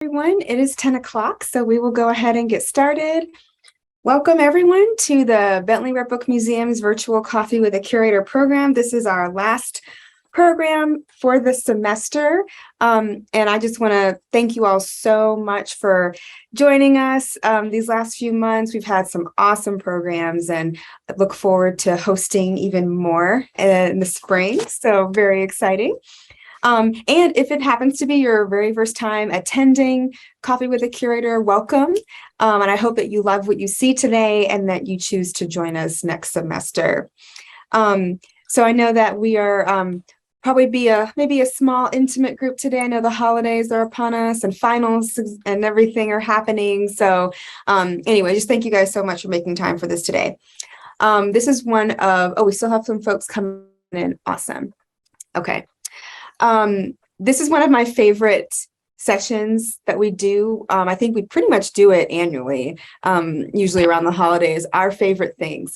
Everyone, it is 10 o'clock, so we will go ahead and get started. Welcome everyone to the Bentley Rare Book Museum's virtual Coffee with a Curator program. This is our last program for the semester, and I just want to thank you all so much for joining us these last few months. We've had some awesome programs and I look forward to hosting even more in the spring, so very exciting. And if it happens to be your very first time attending Coffee with a Curator, welcome. And I hope that you love what you see today and that you choose to join us next semester. So I know that we are probably maybe a small intimate group today. I know the holidays are upon us and finals and everything are happening. So anyway, just thank you guys so much for making time for this today. This is one of, we still have some folks coming in. Awesome. Okay. This is one of my favorite sessions that we do. I think we pretty much do it annually, usually around the holidays, our favorite things.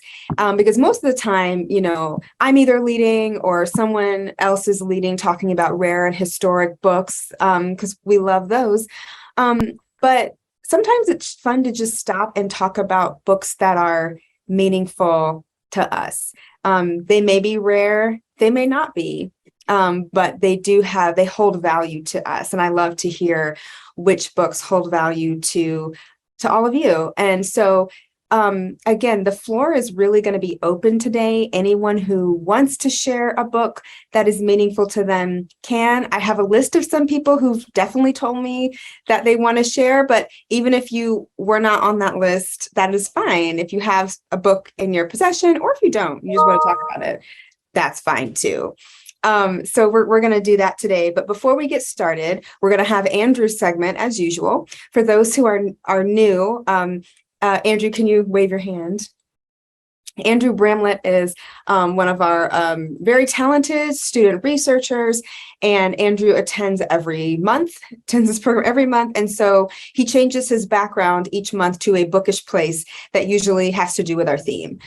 Because most of the time, you know, I'm either leading or someone else is leading, talking about rare and historic books, because we love those. But sometimes it's fun to just stop and talk about books that are meaningful to us. They may be rare, they may not be. But they hold value to us. And I love to hear which books hold value to all of you. And so, again, the floor is really going to be open today. Anyone who wants to share a book that is meaningful to them can. I have a list of some people who've definitely told me that they want to share, but even if you were not on that list, that is fine. If you have a book in your possession, or if you don't, you just want to talk about it, that's fine too. So we're going to do that today. But before we get started, we're going to have Andrew's segment as usual. For those who are new, Andrew, can you wave your hand? Andrew Bramlett is one of our very talented student researchers, and Andrew attends this program every month. And so he changes his background each month to a bookish place that usually has to do with our theme.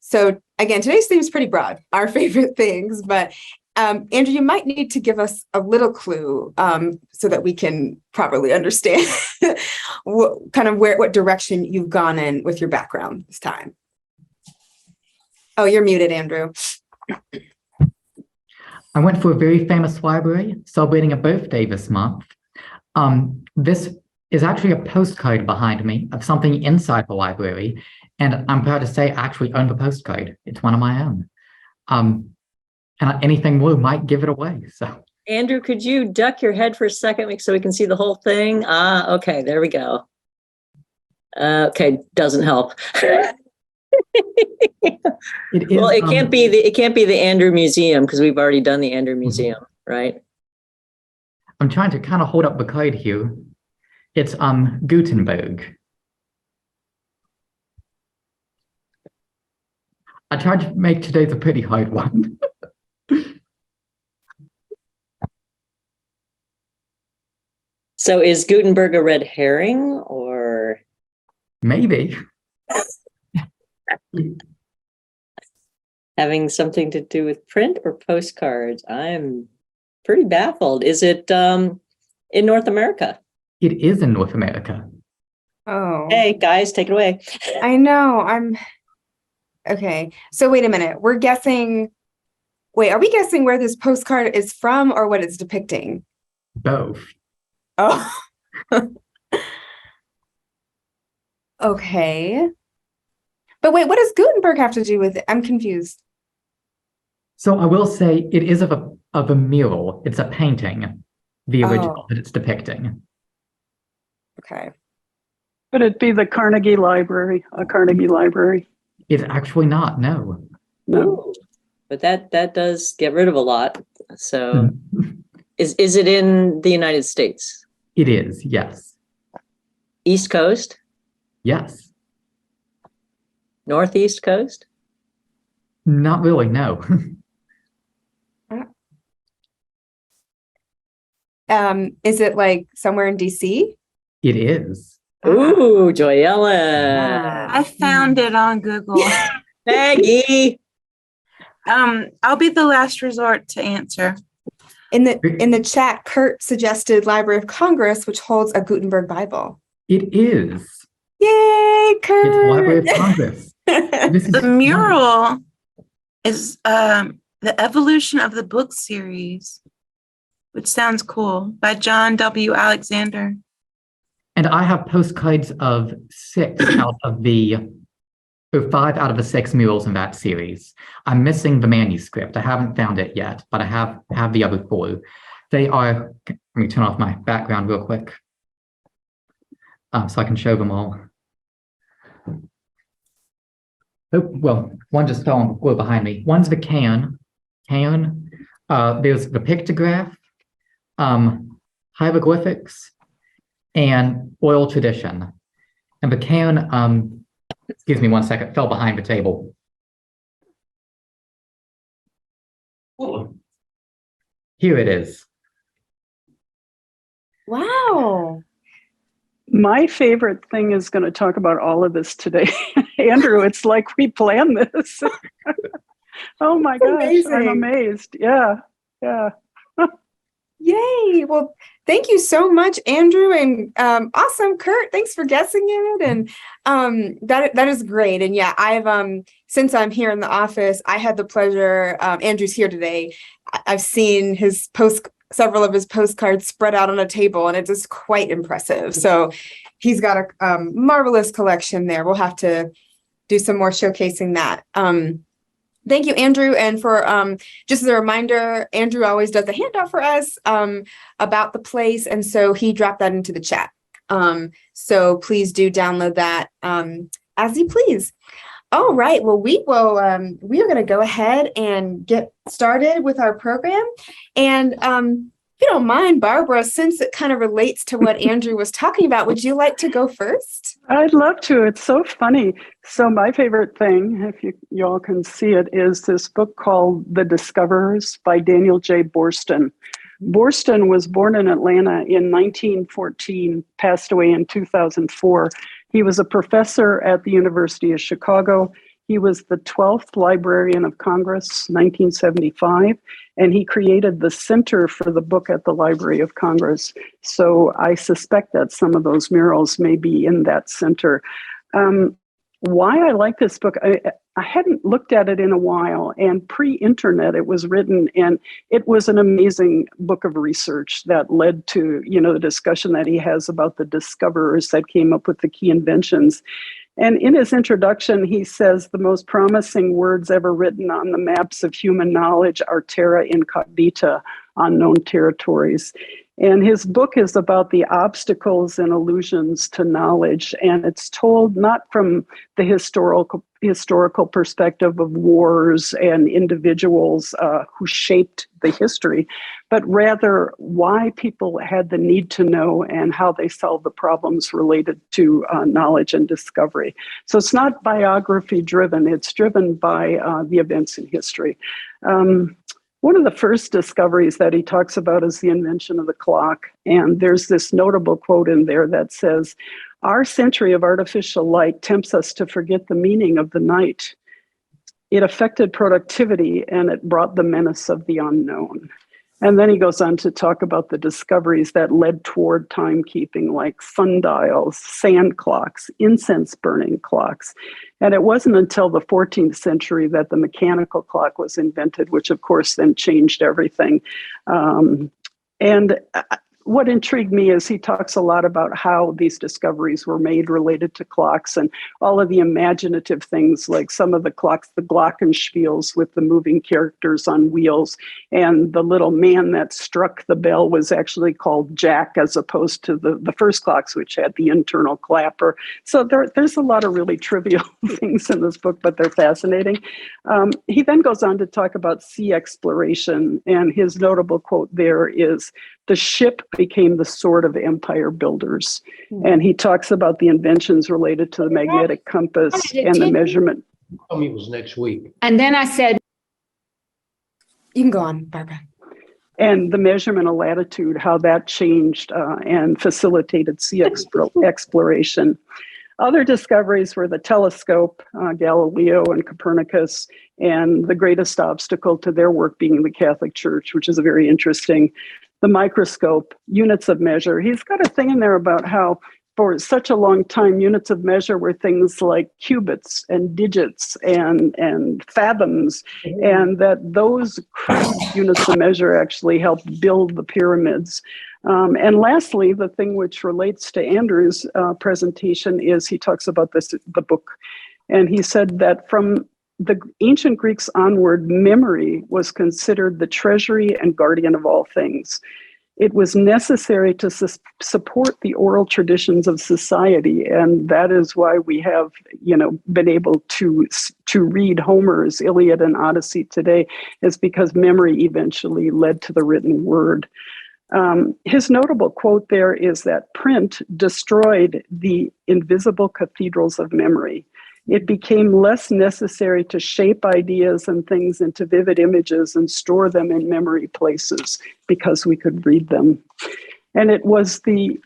So again, today's theme is pretty broad, our favorite things, but Andrew, you might need to give us a little clue so that we can properly understand what direction you've gone in with your background this time. Oh, you're muted, Andrew. I went for a very famous library celebrating a birthday this month. This is actually a postcard behind me of something inside the library. And I'm proud to say I actually own the postcard. It's one of my own. And anything more might give it away. So, Andrew, could you duck your head for a second so we can see the whole thing? Okay, there we go. Okay, doesn't help. It can't be the Andrew Museum because we've already done the Andrew Museum, right? I'm trying to kind of hold up the card here. It's Gutenberg. I tried to make today's a pretty hard one. So is Gutenberg a red herring or? Maybe. Having something to do with print or postcards? I'm pretty baffled. Is it in North America? It is in North America. Oh. Hey, guys, take it away. I know, okay, so wait a minute. Are we guessing where this postcard is from or what it's depicting? Both. Oh. Okay. But wait, what does Gutenberg have to do with it? I'm confused. So I will say it is of a mural. It's a painting, the original that it's depicting. Okay. Could it be the Carnegie Library, a Carnegie Library? It's actually not, no. No. But that does get rid of a lot. So is it in the United States? It is, yes. East Coast? Yes. Northeast Coast? Not really, no. Is it like somewhere in DC? It is. Ooh, Joyella. I found it on Google. Maggie. I'll be the last resort to answer. In the chat, Kurt suggested Library of Congress, which holds a Gutenberg Bible. It is. Yay, Kurt! It's the Library of Congress. This is The mural is The Evolution of the Book series, which sounds cool, by John W. Alexander. And I have postcards of 5 out of the 6 murals in that series. I'm missing the manuscript. I haven't found it yet, but I have the other 4. They are, let me turn off my background real quick so I can show them all. Oh, well, one just fell on the floor behind me. One's the can. There's the pictograph, hieroglyphics, and oral tradition. And the can, excuse me one second, fell behind the table. Here it is. Wow. My favorite thing is going to talk about all of this today. Andrew, it's like we planned this. Oh my gosh, amazing. I'm amazed. Yeah. Yay. Well, thank you so much, Andrew, and awesome, Kurt. Thanks for guessing it. And that is great. And yeah, I've since I'm here in the office, I had the pleasure, Andrew's here today. I've seen several of his postcards spread out on a table, and it's just quite impressive. So he's got a marvelous collection there. We'll have to do some more showcasing that. Thank you, Andrew. And for just as a reminder, Andrew always does a handout for us about the place. And so he dropped that into the chat. So please do download that as you please. All right. Well, we are going to go ahead and get started with our program. And if you don't mind, Barbara, since it kind of relates to what Andrew was talking about, would you like to go first? I'd love to. It's so funny. So my favorite thing, if you all can see it, is this book called The Discoverers by Daniel J. Boorstin. Boorstin was born in Atlanta in 1914, passed away in 2004. He was a professor at the University of Chicago. He was the 12th Librarian of Congress, 1975, and he created the center for the book at the Library of Congress. So I suspect that some of those murals may be in that center. Why I like this book, I hadn't looked at it in a while, and pre-internet it was written, and it was an amazing book of research that led to, the discussion that he has about the discoverers that came up with the key inventions. And in his introduction, he says the most promising words ever written on the maps of human knowledge are terra incognita, unknown territories. And his book is about the obstacles and illusions to knowledge. And it's told not from the historical perspective of wars and individuals who shaped the history, but rather why people had the need to know and how they solved the problems related to knowledge and discovery. So it's not biography driven, it's driven by the events in history. One of the first discoveries that he talks about is the invention of the clock. And there's this notable quote in there that says, "Our century of artificial light tempts us to forget the meaning of the night. It affected productivity and it brought the menace of the unknown." And then he goes on to talk about the discoveries that led toward timekeeping, like sundials, sand clocks, incense burning clocks. And it wasn't until the 14th century that the mechanical clock was invented, which of course then changed everything. What intrigued me is he talks a lot about how these discoveries were made related to clocks and all of the imaginative things, like some of the clocks, the glockenspiels with the moving characters on wheels, and the little man that struck the bell was actually called Jack, as opposed to the first clocks, which had the internal clapper. So there's a lot of really trivial things in this book, but they're fascinating. He then goes on to talk about sea exploration, and his notable quote there is, "The ship became the sword of empire builders." And he talks about the inventions related to the magnetic compass and the measurement. Told me it was next week. And then I said, You can go on, Barbara. And the measurement of latitude, how that changed and facilitated sea exploration. Other discoveries were the telescope, Galileo and Copernicus, and the greatest obstacle to their work being the Catholic Church, which is a very interesting. The microscope, units of measure. He's got a thing in there about how for such a long time, units of measure were things like cubits and digits and fathoms, and that those crude units of measure actually helped build the pyramids. And lastly, the thing which relates to Andrew's presentation is he talks about the book, and he said that from the ancient Greeks onward, memory was considered the treasury and guardian of all things. It was necessary to support the oral traditions of society, and that is why we have, been able to read Homer's Iliad and Odyssey today, is because memory eventually led to the written word. His notable quote there is that print destroyed the invisible cathedrals of memory. It became less necessary to shape ideas and things into vivid images and store them in memory places because we could read them. And it was the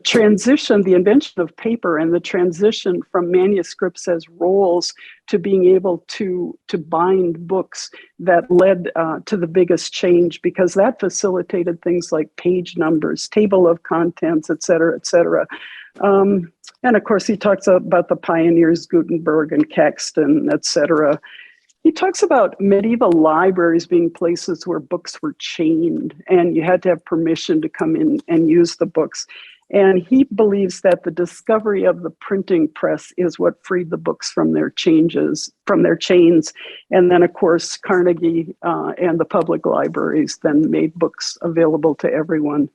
transition, the invention of paper and the transition from manuscripts as rolls to being able to bind books that led to the biggest change, because that facilitated things like page numbers, table of contents, et cetera, et cetera. And of course, he talks about the pioneers, Gutenberg and Caxton, et cetera. He talks about medieval libraries being places where books were chained and you had to have permission to come in and use the books. And he believes that the discovery of the printing press is what freed the books from their chains. And then, of course, Carnegie and the public libraries then made books available to everyone.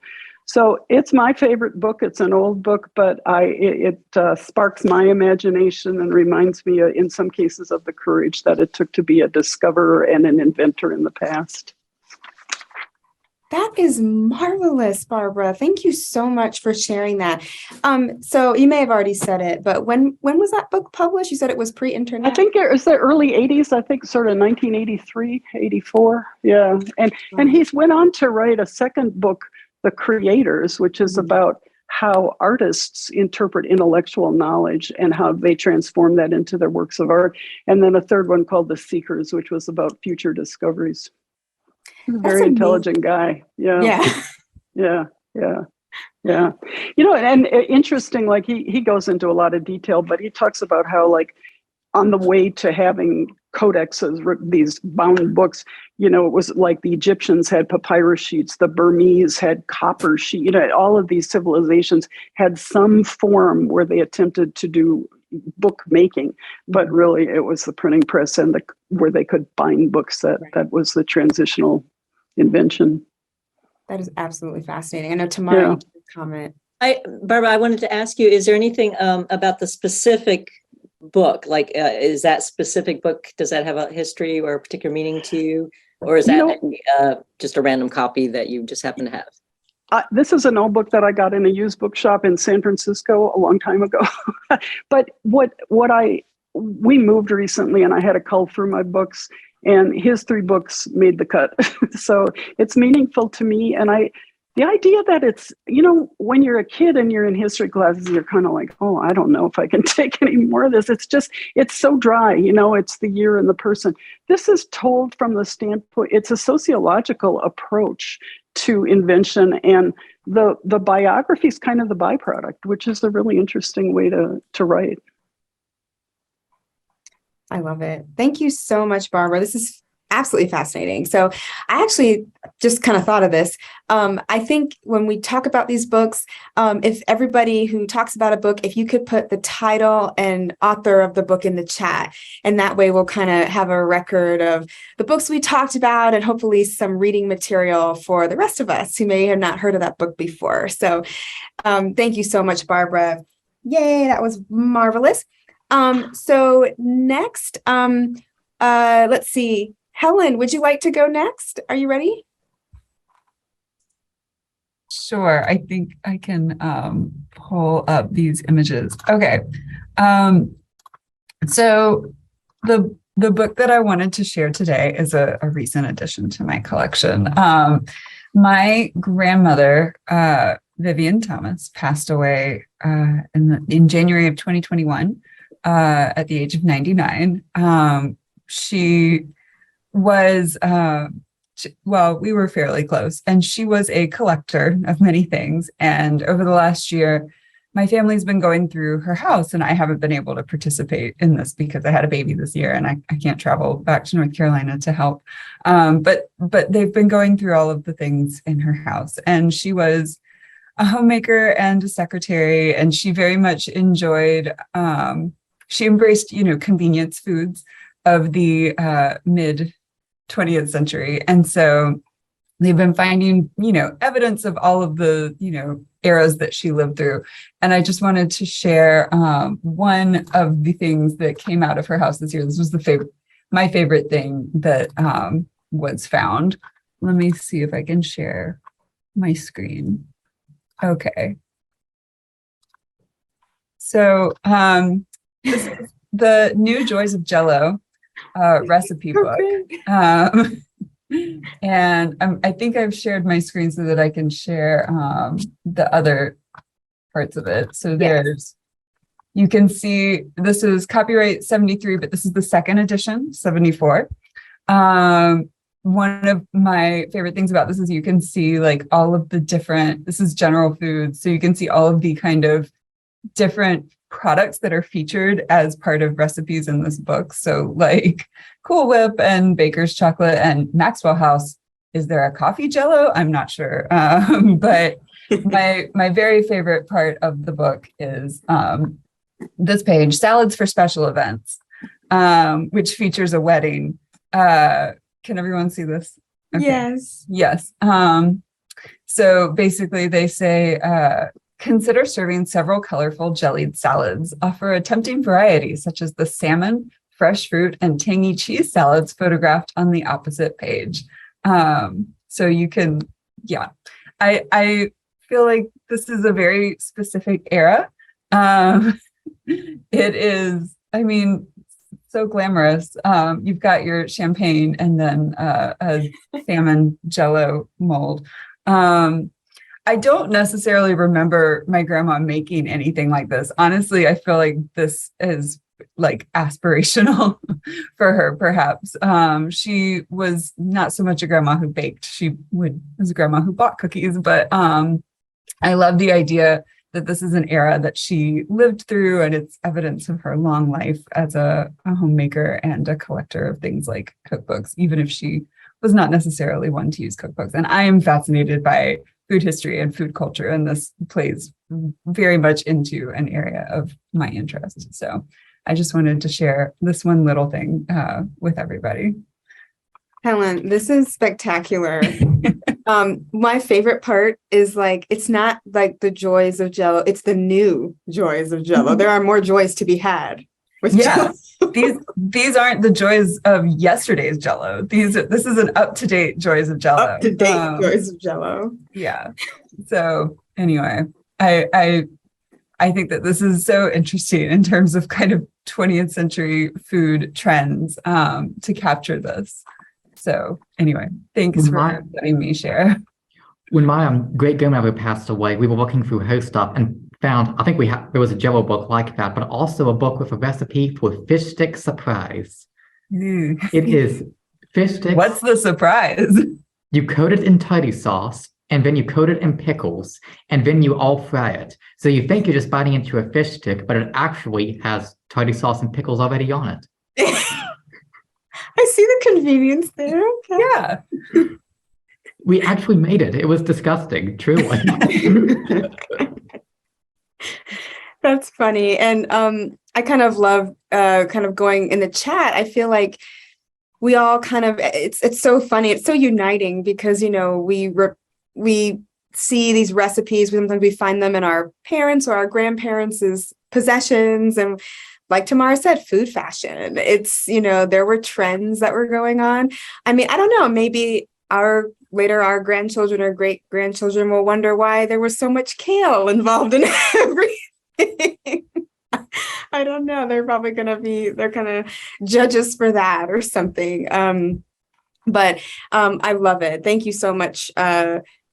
So it's my favorite book. It's an old book, but it sparks my imagination and reminds me in some cases of the courage that it took to be a discoverer and an inventor in the past. That is marvelous, Barbara. Thank you so much for sharing that. So you may have already said it, but when was that book published? You said it was pre-internet? I think it was the early 80s, I think sort of 1983, 84. Yeah. And he's went on to write a second book, The Creators, which is about how artists interpret intellectual knowledge and how they transform that into their works of art. And then a third one called The Seekers, which was about future discoveries. He's a very intelligent guy. Yeah. And interesting, like he goes into a lot of detail, but he talks about how, like, on the way to having codexes, these bound books, it was like the Egyptians had papyrus sheets, the Burmese had copper sheet, all of these civilizations had some form where they attempted to do book making, but really it was the printing press and where they could bind books that was the transitional invention. That is absolutely fascinating. I know Tamara, you can comment. Barbara, I wanted to ask you, is there anything about the specific book? Like, is that specific book, does that have a history or a particular meaning to you? Or is that just a random copy that you just happen to have? This is an old book that I got in a used bookshop in San Francisco a long time ago. But we moved recently and I had to cull through my books, and his 3 books made the cut. So it's meaningful to me. And the idea that it's, when you're a kid and you're in history classes, you're kind of like, oh, I don't know if I can take any more of this. It's so dry, it's the year and the person. This is told from the standpoint, it's a sociological approach to invention, and the biography is kind of the byproduct, which is a really interesting way to write. I love it. Thank you so much, Barbara. This is absolutely fascinating. So I actually just kind of thought of this. I think when we talk about these books, if everybody who talks about a book, if you could put the title and author of the book in the chat, and that way we'll kind of have a record of the books we talked about and hopefully some reading material for the rest of us who may have not heard of that book before. So thank you so much, Barbara. Yay, that was marvelous. So next, let's see. Helen, would you like to go next? Are you ready? Sure, I think I can pull up these images. Okay, so the book that I wanted to share today is a recent addition to my collection. My grandmother Vivian Thomas, passed away in January of 2021 at the age of 99. She was, well, we were fairly close, and she was a collector of many things. And over the last year, my family's been going through her house, and I haven't been able to participate in this because I had a baby this year and I can't travel back to North Carolina to help. But they've been going through all of the things in her house, and she was a homemaker and a secretary, and she very much enjoyed, she embraced, convenience foods of the mid 20th century. And so they've been finding, evidence of all of the, eras that she lived through. And I just wanted to share one of the things that came out of her house this year. This was my favorite thing that was found. Let me see if I can share my screen. Okay. So this is the New Joys of Jello recipe book. And I think I've shared my screen so that I can share the other parts of it. So you can see this is copyright 73, but this is the second edition, 74. One of my favorite things about this is you can see like all of the different, this is general foods. So you can see all of the kind of different products that are featured as part of recipes in this book. So like Cool Whip and Baker's Chocolate and Maxwell House. Is there a coffee Jello? I'm not sure. But my very favorite part of the book is this page, Salads for Special Events, which features a wedding. Can everyone see this? Okay. Yes. Yes. So basically they say, consider serving several colorful jellied salads. Offer a tempting variety, such as the salmon, fresh fruit, and tangy cheese salads photographed on the opposite page. So you can, I feel like this is a very specific era. It is, so glamorous. You've got your champagne and then a salmon Jello mold. I don't necessarily remember my grandma making anything like this. Honestly, I feel like this is like aspirational for her, perhaps. She was not so much a grandma who baked. She was a grandma who bought cookies, but I love the idea that this is an era that she lived through, and it's evidence of her long life as a homemaker and a collector of things like cookbooks, even if she was not necessarily one to use cookbooks. And I am fascinated by food history and food culture, and this plays very much into an area of my interest. So I just wanted to share this one little thing with everybody. Helen, this is spectacular. My favorite part is like, it's not like the joys of Jello, it's the new joys of Jello. There are more joys to be had with Jello. These aren't the joys of yesterday's Jello. This is an up-to-date joys of Jello. Up-to-date joys of Jello. Yeah. So anyway, I think that this is so interesting in terms of kind of 20th century food trends to capture this. So anyway, thanks for letting me share. When my great grandmother passed away, we were looking through her stuff and found, I think there was a Jello book like that, but also a book with a recipe for fish stick surprise. It is fish sticks. What's the surprise? You coat it in tartar sauce, and then you coat it in pickles, and then you all fry it. So you think you're just biting into a fish stick, but it actually has tartar sauce and pickles already on it. I see the convenience there. Okay. Yeah. We actually made it. It was disgusting, truly. That's funny. And I kind of love kind of going in the chat. I feel like we all kind of, it's so funny. It's so uniting because, we see these recipes. Sometimes we find them in our parents or our grandparents' possessions. And like Tamara said, food fashion. It's, there were trends that were going on. I don't know, maybe our grandchildren or great grandchildren will wonder why there was so much kale involved in everything. I don't know. They're probably they're kind of judges for that or something. But I love it. Thank you so much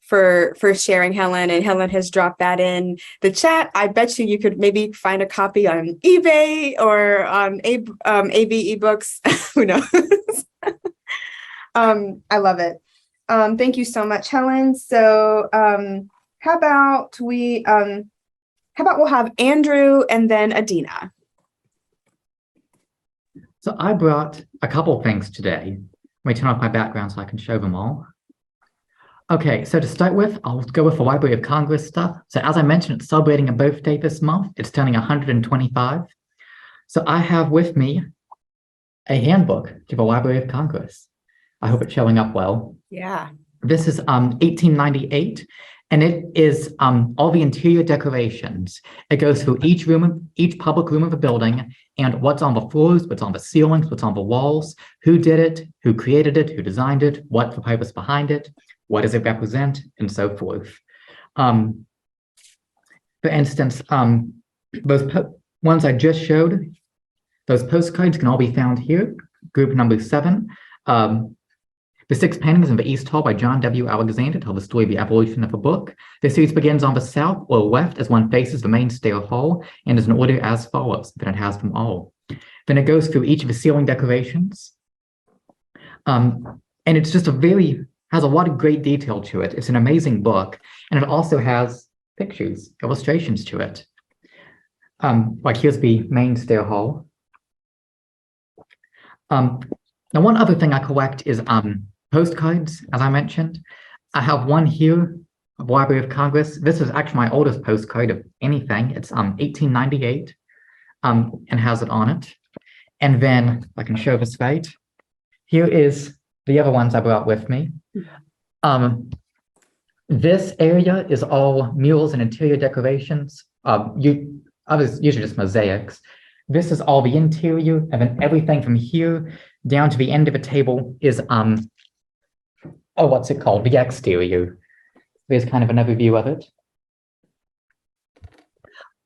for sharing, Helen. And Helen has dropped that in the chat. I bet you could maybe find a copy on eBay or on AV eBooks. Who knows? I love it. Thank you so much, Helen. So how about we'll have Andrew and then Adina. So I brought a couple things today. Let me turn off my background so I can show them all. Okay, so to start with, I'll go with the Library of Congress stuff. So as I mentioned, it's celebrating a birthday this month. It's turning 125. So I have with me a handbook to the Library of Congress. I hope it's showing up well. Yeah. This is 1898, and it is all the interior decorations. It goes through each public room of the building, and what's on the floors, what's on the ceilings, what's on the walls, who did it, who created it, who designed it, what's the purpose behind it, what does it represent, and so forth. For instance, those ones I just showed, those postcards can all be found here, group number 7. The 6 paintings in the East Hall by John W. Alexander tell the story of the evolution of a book. The series begins on the south or left as one faces the main stair hall and is in order as follows, then it has them all. Then it goes through each of the ceiling decorations. And it's just has a lot of great detail to it. It's an amazing book, and it also has pictures, illustrations to it. Like here's the main stair hall. Now, one other thing I collect is postcards, as I mentioned. I have one here, of Library of Congress. This is actually my oldest postcard of anything. It's 1898, and has it on it. And then I can show this right. Here is the other ones I brought with me. This area is all murals and interior decorations. Usually just mosaics. This is all the interior, and then everything from here down to the end of the table is what's it called? The exterior. There's kind of another view of it.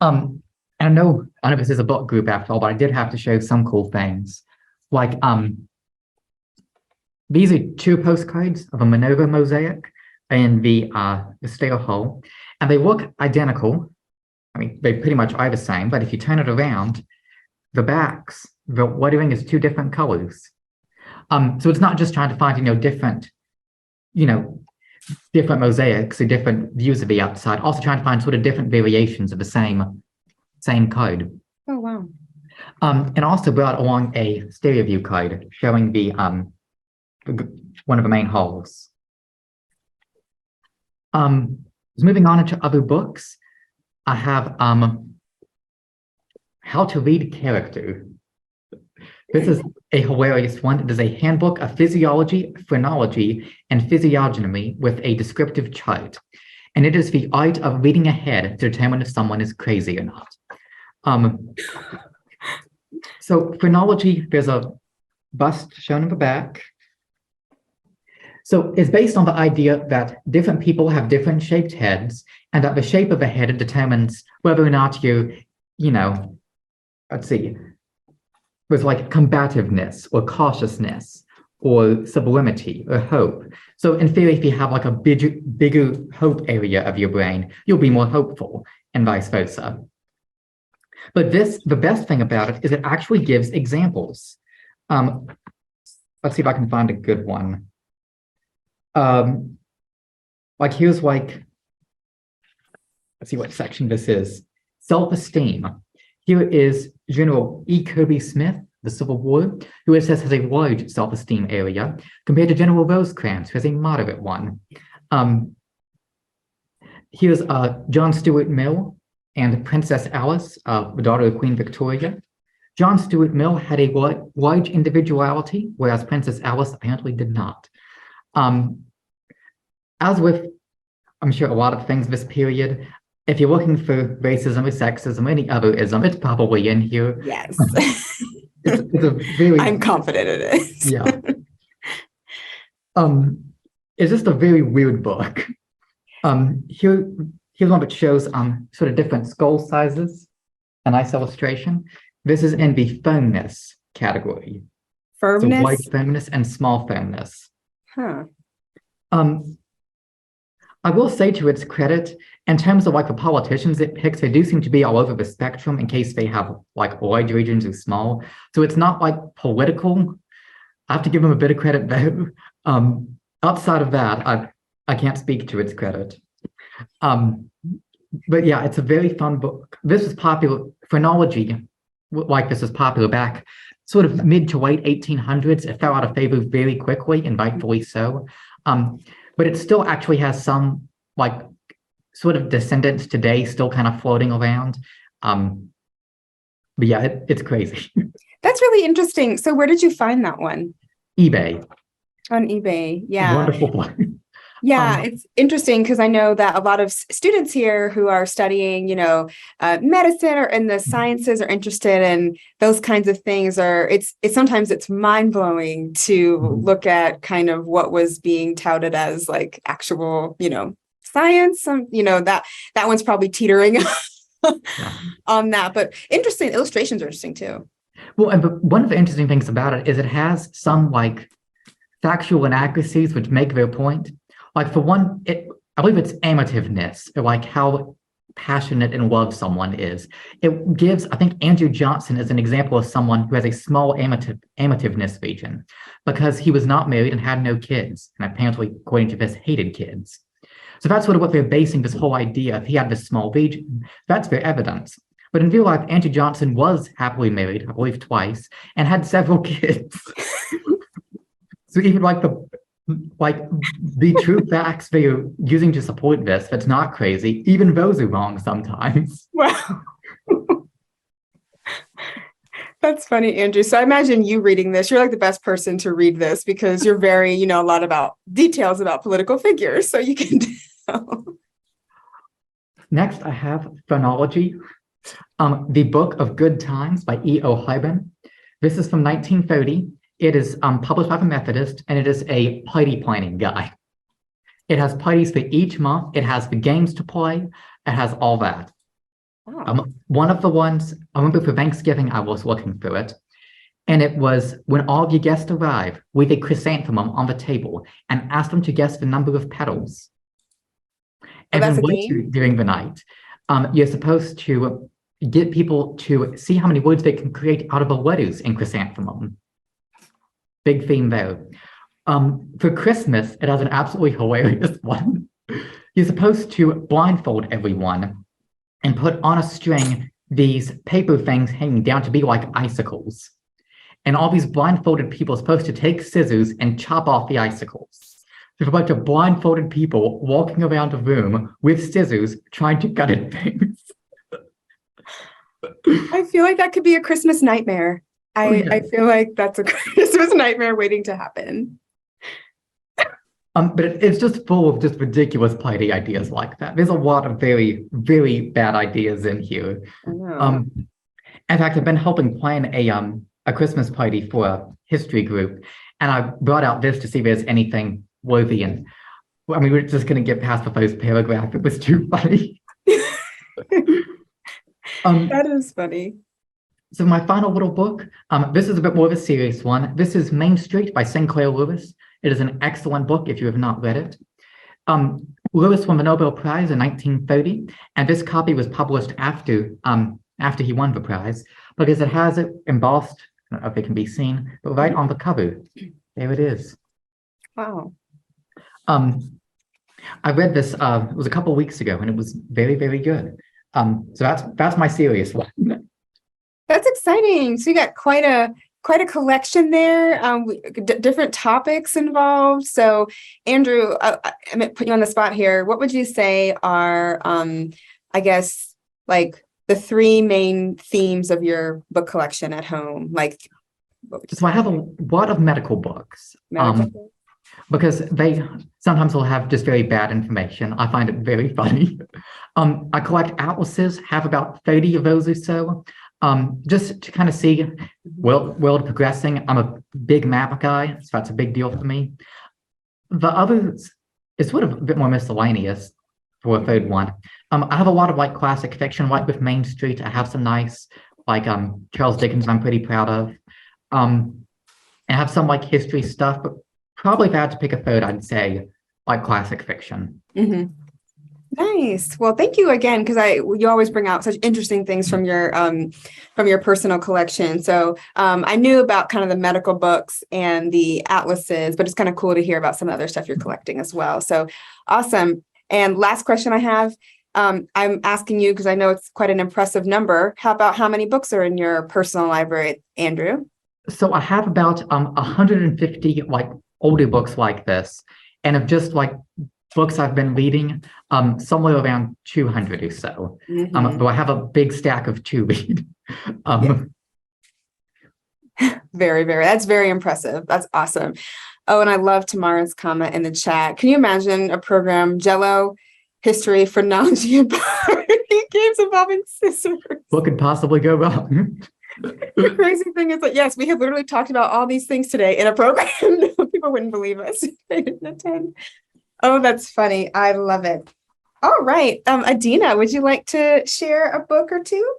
And I know none of this is a book group after all, but I did have to show some cool things. Like these are 2 postcards of a Minerva mosaic in the stair hall, and they look identical. I mean, they pretty much are the same, but if you turn it around, the backs, the lettering is 2 different colors. So it's not just trying to find, different mosaics or different views of the outside, also trying to find sort of different variations of the same card. Oh, wow. And also brought along a stereo view card showing the one of the main halls. Moving on into other books, I have How to Read Character. This is a hilarious one. It is a handbook of physiology, phrenology, and physiognomy with a descriptive chart. And it is the art of reading ahead to determine if someone is crazy or not. So phrenology, there's a bust shown in the back. So it's based on the idea that different people have different shaped heads, and that the shape of a head determines whether or not you, let's see, with like combativeness or cautiousness or sublimity or hope. So in theory, if you have like a bigger hope area of your brain, you'll be more hopeful, and vice versa. But the best thing about it is it actually gives examples. Let's see if I can find a good one. Like here's let's see what section this is. Self-esteem. Here is General E. Kirby Smith, the Civil War, who it says has a large self-esteem area, compared to General Rosecrans, who has a moderate one. Here's John Stuart Mill and Princess Alice, the daughter of Queen Victoria. John Stuart Mill had a large individuality, whereas Princess Alice apparently did not. As with, I'm sure, a lot of things this period, if you're looking for racism or sexism or any other ism, it's probably in here. Yes. It's a very... I'm confident it is. Yeah. It's just a very weird book. Here's one that shows sort of different skull sizes, a nice illustration. This is in the firmness category. Firmness? So wide firmness and small firmness. Huh. I will say to its credit, in terms of like the politicians it picks, they do seem to be all over the spectrum in case they have like large regions or small. So it's not like political. I have to give them a bit of credit there. Outside of that, I can't speak to its credit. But yeah, it's a very fun book. This is popular, phrenology, like this is popular back sort of mid to late 1800s. It fell out of favor very quickly, and rightfully so. But it still actually has some like sort of descendants today still kind of floating around. But yeah, it's crazy. That's really interesting. So where did you find that one? eBay. On eBay. Yeah. Wonderful book. Yeah, it's interesting because I know that a lot of students here who are studying, medicine or in the sciences are interested in those kinds of things. Or it's sometimes it's mind blowing to look at kind of what was being touted as like actual, science. That one's probably teetering on that. But interesting illustrations are interesting too. Well, and one of the interesting things about it is it has some like factual inaccuracies which make their point. Like for one, I believe it's amativeness, or like how passionate in love someone is. It gives, I think Andrew Johnson is an example of someone who has a small amativeness region because he was not married and had no kids. And apparently, according to this, hated kids. So that's sort of what they're basing this whole idea of. He had this small region. That's their evidence. But in real life, Andrew Johnson was happily married, I believe twice, and had several kids. So even like the true facts they're using to support this, that's not crazy, even those are wrong sometimes. Wow. That's funny, Andrew. So I imagine you reading this, you're like the best person to read this because you're very, a lot about details about political figures. So you can tell. Next, I have Phrenology, The Book of Good Times by E.O. Hyben. This is from 1930. It is published by the Methodist, and it is a party planning guide. It has parties for each month. It has the games to play. It has all that. Wow. One of the ones, I remember for Thanksgiving, I was looking through it, and it was when all of your guests arrive with a chrysanthemum on the table and ask them to guess the number of petals. And that's then a later game? during the night, you're supposed to get people to see how many words they can create out of the letters in chrysanthemum. Big theme there. For Christmas, it has an absolutely hilarious one. You're supposed to blindfold everyone and put on a string these paper things hanging down to be like icicles. And all these blindfolded people are supposed to take scissors and chop off the icicles. There's a bunch of blindfolded people walking around a room with scissors trying to cut at things. I feel like that could be a Christmas nightmare. I feel like that's a Christmas nightmare waiting to happen. But it's just full of just ridiculous party ideas like that. There's a lot of very, very bad ideas in here. I know. In fact, I've been helping plan a Christmas party for a history group, and I brought out this to see if there's anything worthy. And I mean, we're just going to get past the first paragraph. It was too funny. That is funny. So my final little book, this is a bit more of a serious one. This is Main Street by Sinclair Lewis. It is an excellent book if you have not read it. Lewis won the Nobel Prize in 1930, and this copy was published after he won the prize because it has it embossed, I don't know if it can be seen, but right on the cover. There it is. Wow. I read this, it was a couple of weeks ago, and it was very, very good. So that's my serious one. That's exciting. So you got quite a collection there, different topics involved. So Andrew, I'm gonna put you on the spot here. What would you say are, I guess, like the three main themes of your book collection at home? Like, what would you So I say? have a lot of medical books. Medical? Because they sometimes will have just very bad information. I find it very funny. I collect atlases, have about 30 of those or so, just to kind of see world progressing. I'm a big map guy, so that's a big deal for me. The others is sort of a bit more miscellaneous for a third one. I have a lot of like classic fiction, like with Main Street. I have some nice, like Charles Dickens I'm pretty proud of. And I have some like history stuff, but probably if I had to pick a third, I'd say like classic fiction. Mhm. Nice. Well, thank you again, because you always bring out such interesting things from your personal collection. So I knew about kind of the medical books and the atlases, but it's kind of cool to hear about some other stuff you're collecting as well. So awesome. And last question I have, I'm asking you because I know it's quite an impressive number. How many books are in your personal library, Andrew? So I have about 150 like older books like this, and of just like books I've been reading, somewhere around 200 or so. Mhm. But I have a big stack of to read. Yeah. That's very impressive. That's awesome. Oh, and I love Tamara's comment in the chat. Can you imagine a program, Jello, history, phrenology, and party games involving scissors? What could possibly go wrong? The crazy thing is that, yes, we have literally talked about all these things today in a program. People wouldn't believe us if they didn't attend. Oh, that's funny. I love it. All right. Adina, would you like to share a book or two?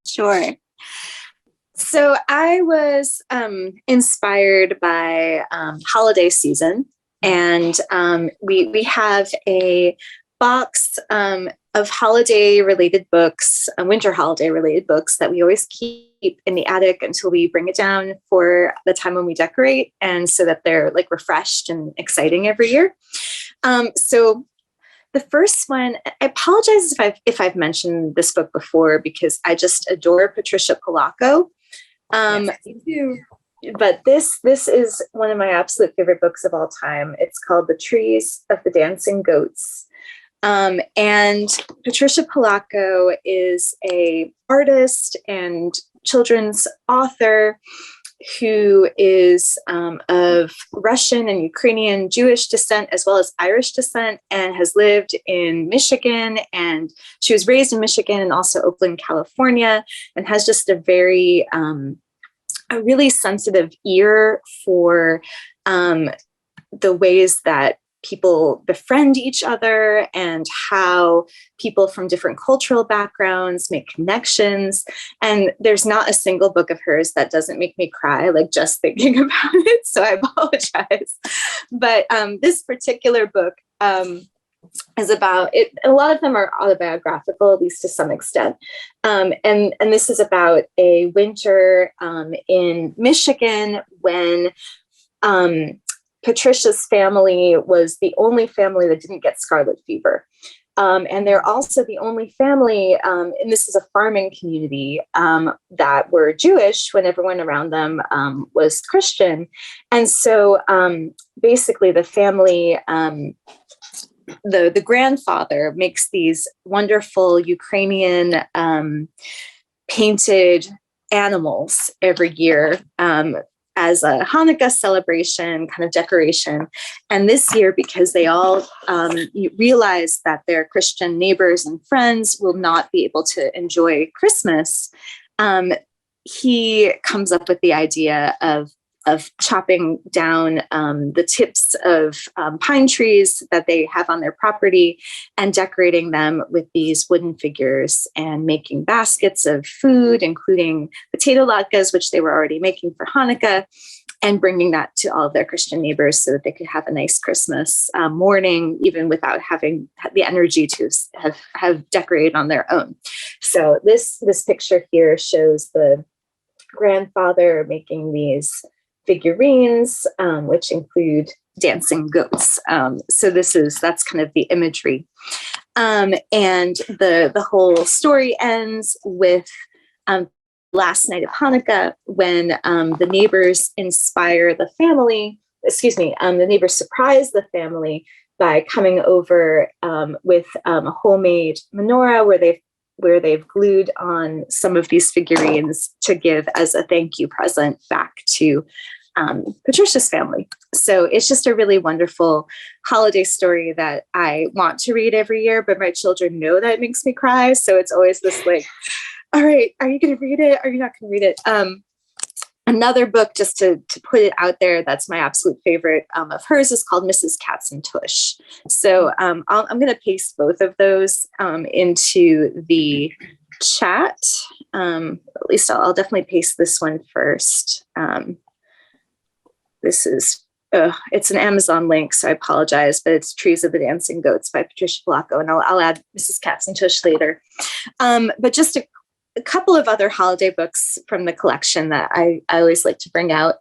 Sure. So I was inspired by holiday season, and we have a box of holiday related books, winter holiday related books that we always keep in the attic until we bring it down for the time when we decorate, and so that they're like refreshed and exciting every year. So the first one, I apologize if I've mentioned this book before because I just adore Patricia Polacco. Yes, me too. But this is one of my absolute favorite books of all time. It's called The Trees of the Dancing Goats. And Patricia Polacco is an artist and children's author who is of Russian and Ukrainian Jewish descent, as well as Irish descent, and has lived in Michigan. And she was raised in Michigan and also Oakland, California, and has just a really sensitive ear for the ways that people befriend each other and how people from different cultural backgrounds make connections. And there's not a single book of hers that doesn't make me cry, like just thinking about it. So I apologize. But this particular book is about it. A lot of them are autobiographical, at least to some extent. And this is about a winter in Michigan when Patricia's family was the only family that didn't get scarlet fever. And they're also the only family, and this is a farming community, that were Jewish when everyone around them was Christian. And so basically the family, the grandfather makes these wonderful Ukrainian painted animals every year as a Hanukkah celebration kind of decoration. And this year, because they all realize that their Christian neighbors and friends will not be able to enjoy Christmas, he comes up with the idea of chopping down the tips of pine trees that they have on their property and decorating them with these wooden figures and making baskets of food, including potato latkes, which they were already making for Hanukkah, and bringing that to all of their Christian neighbors so that they could have a nice Christmas morning, even without having the energy to have decorated on their own. So this picture here shows the grandfather making these figurines, which include dancing goats. So that's kind of the imagery. And the whole story ends with last night of Hanukkah when the neighbors inspire the family, the neighbors surprise the family by coming over with a homemade menorah where they've glued on some of these figurines to give as a thank you present back to Patricia's family. So it's just a really wonderful holiday story that I want to read every year, but my children know that it makes me cry. So it's always this like, all right, are you going to read it? Are you not going to read it? Another book, just to put it out there, that's my absolute favorite of hers is called Mrs. Katz and Tush. So I'm going to paste both of those into the chat. At least I'll definitely paste this one first. This is it's an Amazon link, so I apologize, but it's Trees of the Dancing Goats by Patricia Polacco, and I'll add Mrs. Katzentush later. But just a couple of other holiday books from the collection that I always like to bring out.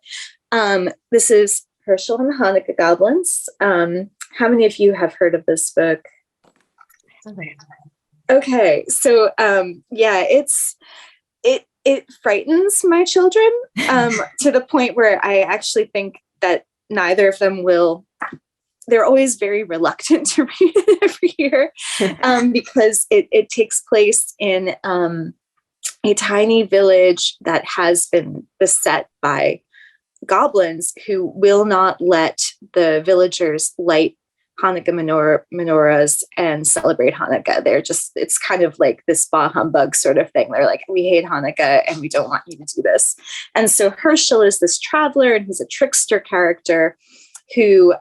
This is Herschel and the Hanukkah Goblins. How many of you have heard of this book? Okay, so yeah, it frightens my children to the point where I actually think that neither of them will. They're always very reluctant to read it every year because it takes place in a tiny village that has been beset by goblins who will not let the villagers light Hanukkah menorahs and celebrate Hanukkah. It's kind of like this bah humbug sort of thing. They're like, we hate Hanukkah and we don't want you to do this. And so Herschel is this traveler, and he's a trickster character who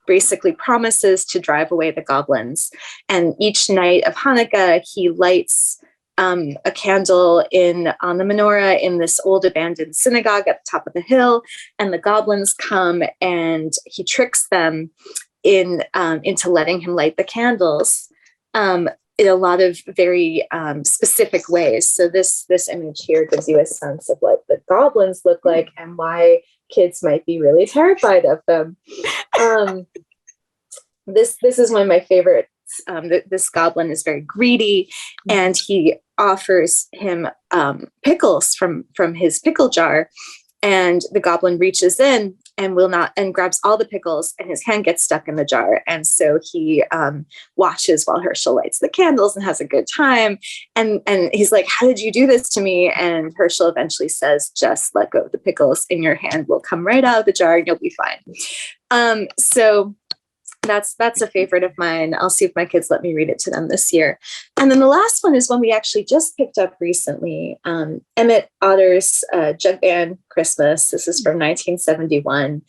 basically promises to drive away the goblins. And each night of Hanukkah, he lights a candle on the menorah in this old abandoned synagogue at the top of the hill, and the goblins come and he tricks them into letting him light the candles in a lot of very specific ways. So this image here gives you a sense of what the goblins look like and why kids might be really terrified of them. This is one of my favorites. This goblin is very greedy, and he offers him pickles from his pickle jar, and the goblin reaches in and grabs all the pickles, and his hand gets stuck in the jar. And so he watches while Herschel lights the candles and has a good time. And he's like, how did you do this to me? And Herschel eventually says, just let go of the pickles and your hand will come right out of the jar and you'll be fine. So that's a favorite of mine. I'll see if my kids let me read it to them this year. And then the last one is one we actually just picked up recently. Emmett Otter's Jug Band Christmas. This is from 1971.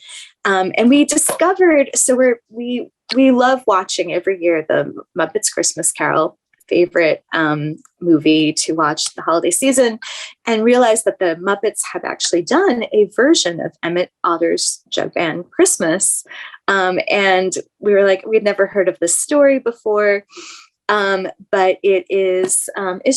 And we discovered, so we love watching every year the Muppets Christmas Carol, favorite movie to watch the holiday season, and realized that the Muppets had actually done a version of Emmett Otter's Jug Band Christmas. And we were like, we'd never heard of this story before. But it's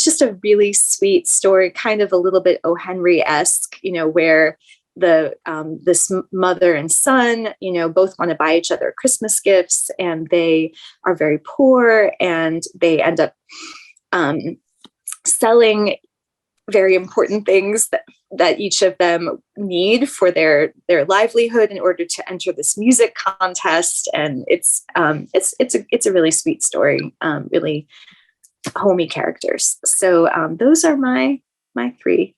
just a really sweet story, kind of a little bit O. Henry-esque, where this mother and son, both want to buy each other Christmas gifts, and they are very poor, and they end up selling very important things that each of them need for their livelihood in order to enter this music contest. And it's a really sweet story, really homey characters. So those are my three.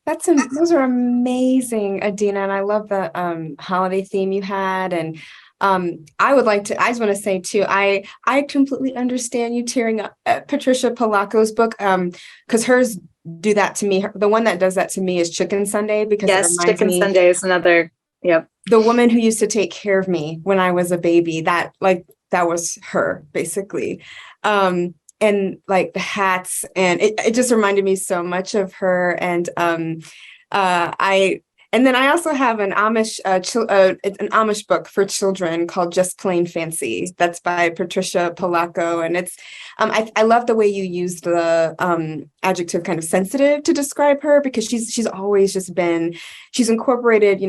Those are amazing, Adina, and I love the holiday theme you had. And I just want to say too, I completely understand you tearing up at Patricia Polacco's book, because hers do that to me. The one that does that to me is Chicken Sunday, because yes, Chicken Sunday is another. Yep. The woman who used to take care of me when I was a baby, that was her basically. And like the hats, and it just reminded me so much of her. And then I also have an Amish book for children called Just Plain Fancy. That's by Patricia Polacco, and it's I love the way you used the adjective kind of sensitive to describe her, because she's always just been, she's incorporated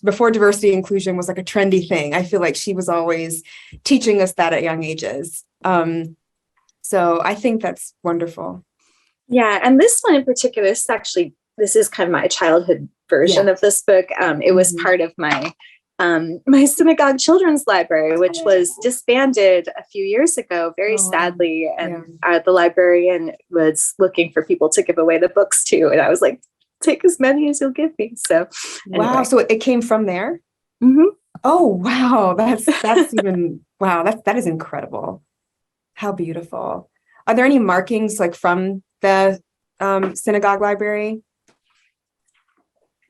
before diversity inclusion was like a trendy thing. I feel like she was always teaching us that at young ages. So I think that's wonderful. Yeah. And this one in particular, this is kind of my childhood version of this book. It was part of my my synagogue children's library, which was disbanded a few years ago, very sadly. And the librarian was looking for people to give away the books to. And I was like, take as many as you'll give me. So anyway. Wow. So it came from there? Mm-hmm. Oh, wow. That's even, wow. That is incredible. How beautiful. Are there any markings like from the synagogue library?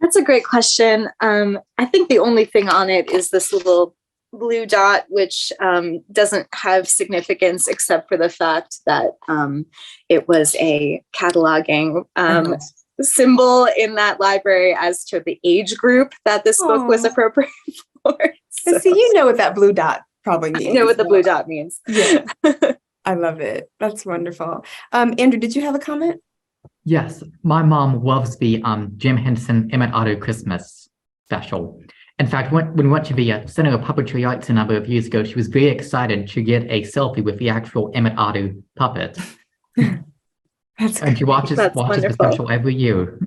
That's a great question. I think the only thing on it is this little blue dot, which doesn't have significance except for the fact that it was a cataloging symbol in that library as to the age group that this book was appropriate So, See, you know what that blue dot probably I means. know what the blue dot means. Yeah. I love it. That's wonderful. Andrew, did you have a comment? Yes, my mom loves the Jim Henson Emmett Otto Christmas special. In fact, when we went to the Center of Puppetry Arts a number of years ago, she was very excited to get a selfie with the actual Emmett Otto puppet. That's And she watches That's the wonderful. special every year.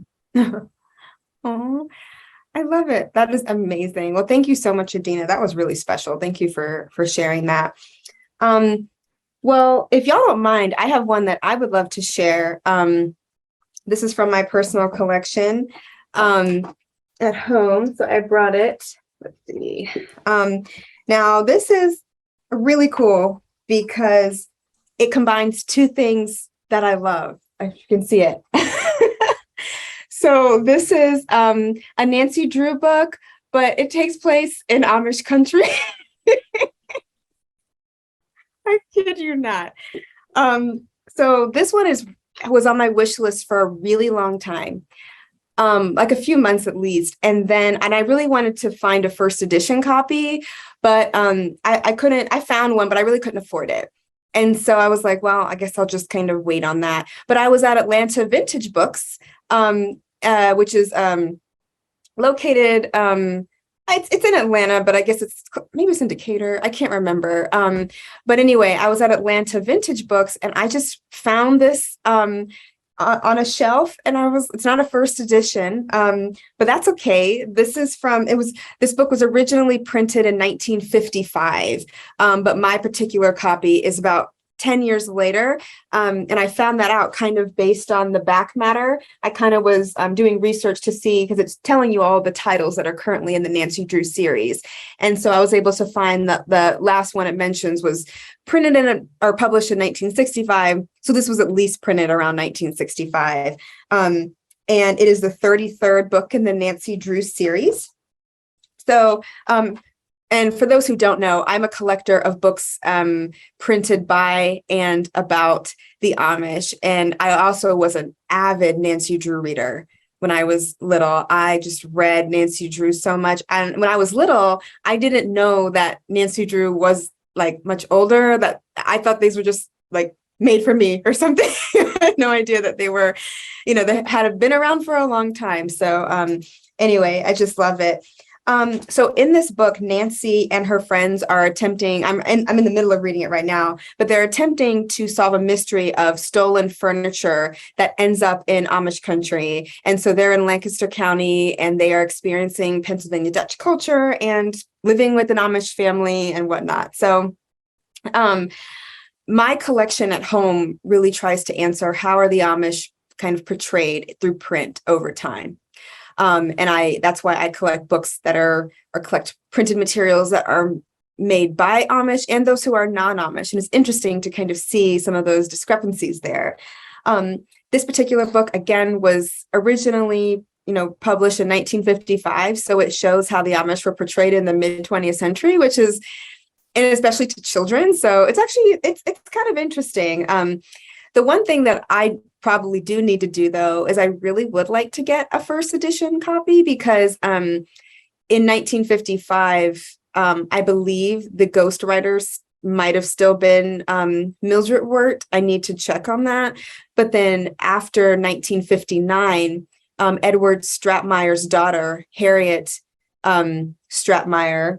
Oh, I love it. That is amazing. Well, thank you so much, Adina. That was really special. Thank you for sharing that. Well, if y'all don't mind, I have one that I would love to share. This is from my personal collection at home. So I brought it. Let's see. Now, this is really cool because it combines two things that I love. If you can see it. So this is a Nancy Drew book, but it takes place in Amish country. I kid you not. So this one was on my wish list for a really long time, like a few months at least. And I really wanted to find a first edition copy, but I couldn't. I found one, but I really couldn't afford it. And so I was like, well, I guess I'll just kind of wait on that. But I was at Atlanta Vintage Books, which is located. It's in Atlanta, but I guess maybe it's in Decatur. I can't remember. But anyway, I was at Atlanta Vintage Books and I just found this on a shelf, and it's not a first edition, but that's okay. This book was originally printed in 1955, but my particular copy is about 10 years later. And I found that out kind of based on the back matter. I kind of was doing research to see, because it's telling you all the titles that are currently in the Nancy Drew series. And so I was able to find that the last one it mentions was printed or published in 1965. So this was at least printed around 1965. And it is the 33rd book in the Nancy Drew series. So, and for those who don't know, I'm a collector of books printed by and about the Amish. And I also was an avid Nancy Drew reader. When I was little, I just read Nancy Drew so much. And when I was little, I didn't know that Nancy Drew was like much older, that I thought these were just like made for me or something. I had no idea that they were, they had been around for a long time. So anyway, I just love it. So in this book, Nancy and her friends are attempting, I'm in the middle of reading it right now, but they're attempting to solve a mystery of stolen furniture that ends up in Amish country. And so they're in Lancaster County and they are experiencing Pennsylvania Dutch culture and living with an Amish family and whatnot. So my collection at home really tries to answer, how are the Amish kind of portrayed through print over time? And that's why I collect books that or collect printed materials that are made by Amish and those who are non-Amish. And it's interesting to kind of see some of those discrepancies there. This particular book, again, was originally, published in 1955. So it shows how the Amish were portrayed in the mid 20th century, which is, and especially to children. So it's actually, it's kind of interesting. The one thing that I probably do need to do, though, is I really would like to get a first edition copy, because in 1955, I believe the ghostwriters might have still been Mildred Wirt. I need to check on that. But then after 1959, Edward Stratmeyer's daughter, Harriet Stratmeyer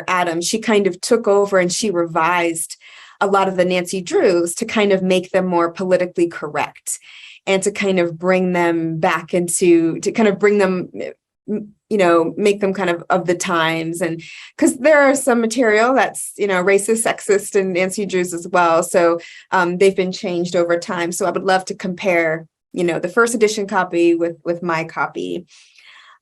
Adams, she kind of took over and she revised a lot of the Nancy Drews to kind of make them more politically correct and to kind of bring them back to kind of bring them, make them kind of the times. And because there are some material that's, racist, sexist, and Nancy Drews as well. So they've been changed over time. So I would love to compare, the first edition copy with my copy.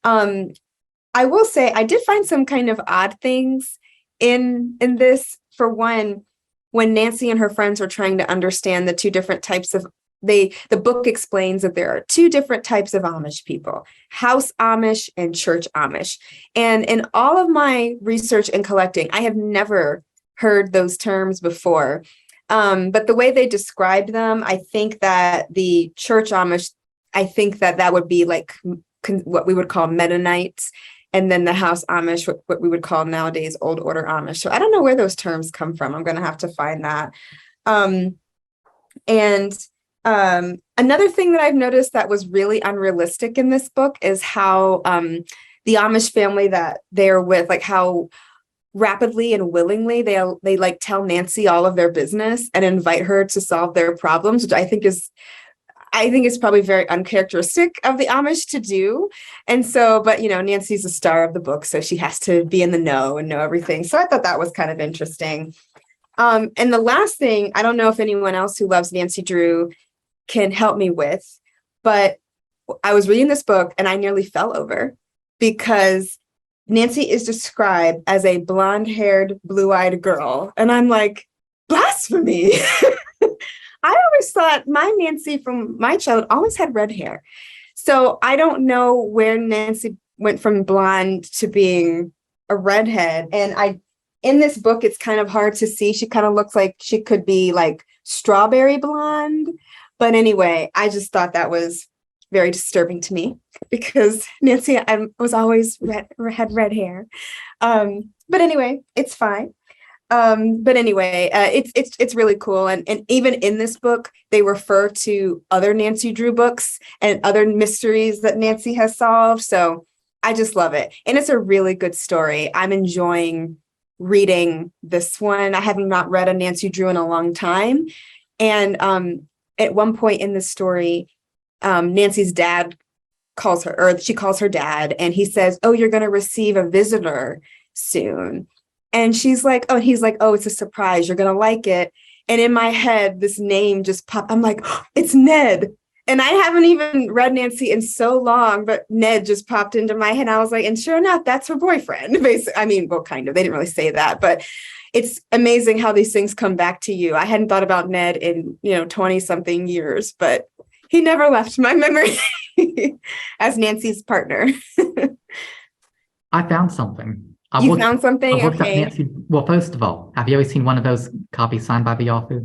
I will say I did find some kind of odd things in this. For one, when Nancy and her friends were trying to understand the two different types of, the book explains that there are two different types of Amish people, house Amish and church Amish. And in all of my research and collecting, I have never heard those terms before. But the way they described them, I think that the church Amish, I think that would be like what we would call Mennonites. and then the house Amish, what we would call nowadays old order Amish. So I don't know where those terms come from. I'm going to have to find that. Another thing that I've noticed that was really unrealistic in this book is how the Amish family that they're with, like how rapidly and willingly they like tell Nancy all of their business and invite her to solve their problems, which I think is probably very uncharacteristic of the Amish to do. And so, but Nancy's the star of the book, so she has to be in the know and know everything. So I thought that was kind of interesting. And the last thing, I don't know if anyone else who loves Nancy Drew can help me with, but I was reading this book and I nearly fell over because Nancy is described as a blonde-haired, blue-eyed girl. And I'm like, blasphemy. I always thought my Nancy from my childhood always had red hair. So I don't know where Nancy went from blonde to being a redhead. And in this book, it's kind of hard to see. She kind of looks like she could be like strawberry blonde. But anyway, I just thought that was very disturbing to me because Nancy was always had red hair. But anyway, it's fine. But anyway, it's really cool. And even in this book, they refer to other Nancy Drew books and other mysteries that Nancy has solved. So I just love it. And it's a really good story. I'm enjoying reading this one. I have not read a Nancy Drew in a long time. And at one point in the story, Nancy's dad calls her, or she calls her dad, and he says, "Oh, you're going to receive a visitor soon." And she's like, "Oh," he's like, "Oh, it's a surprise. You're going to like it." And in my head, this name just popped. I'm like, oh, it's Ned. And I haven't even read Nancy in so long, but Ned just popped into my head. I was like, and sure enough, that's her boyfriend. Basically, I mean, well, kind of. They didn't really say that, but it's amazing how these things come back to you. I hadn't thought about Ned in 20-something years, but he never left my memory as Nancy's partner. I found something. You found something? I looked up Okay. Nancy. Well, first of all, have you ever seen one of those copies signed by the author?